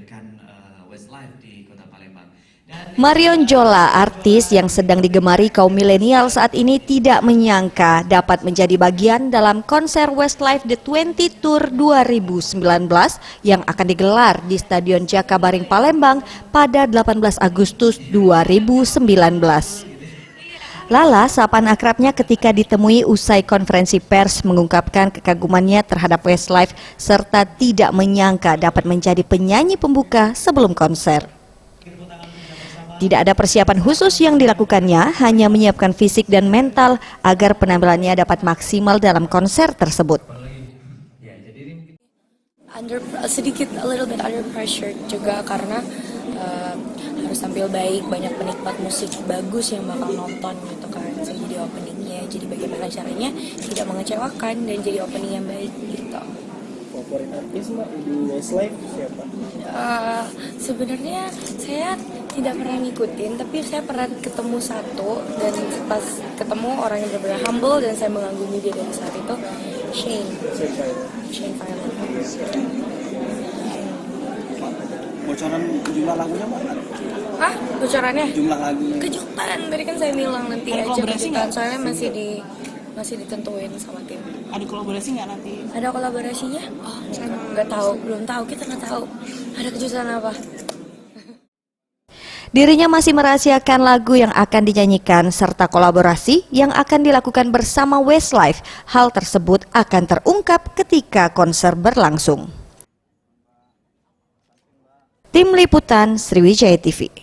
menampilkan Westlife di Kota Palembang. Marion Jola, artis yang sedang digemari kaum milenial saat ini, tidak menyangka dapat menjadi bagian dalam konser Westlife The 20 Tour 2019 yang akan digelar di Stadion Jakabaring Palembang pada 18 Agustus 2019. Lala, sapaan akrabnya ketika ditemui usai konferensi pers, mengungkapkan kekagumannya terhadap Westlife serta tidak menyangka dapat menjadi penyanyi pembuka sebelum konser. Tidak ada persiapan khusus yang dilakukannya, hanya menyiapkan fisik dan mental agar penampilannya dapat maksimal dalam konser tersebut. Sedikit a little bit under pressure juga karena harus tampil baik, banyak penikmat musik bagus yang bakal nonton gitu kan. Saya jadi openingnya, jadi bagaimana caranya tidak mengecewakan dan jadi opening yang baik gitu. Favorit artis Mbak di Westlife siapa? Sebenarnya saya tidak pernah ngikutin, tapi saya pernah ketemu satu, dan pas ketemu orang yang benar-benar humble dan saya mengagumi dia dari saat itu, Shane Fireman. Bocoran jumlah lagunya Mbak? Hah? Bocorannya? Jumlah lagunya? Kejutan, tadi kan saya bilang nanti aja kejutan, soalnya masih ditentuin sama tim. Ada kolaborasi nggak nanti? Ada kolaborasinya? Oh, nggak tahu, belum tahu, kita nggak tahu. Ada kejutan apa? Dirinya masih merahasiakan lagu yang akan dinyanyikan serta kolaborasi yang akan dilakukan bersama Westlife. Hal tersebut akan terungkap ketika konser berlangsung. Tim Liputan Sriwijaya TV.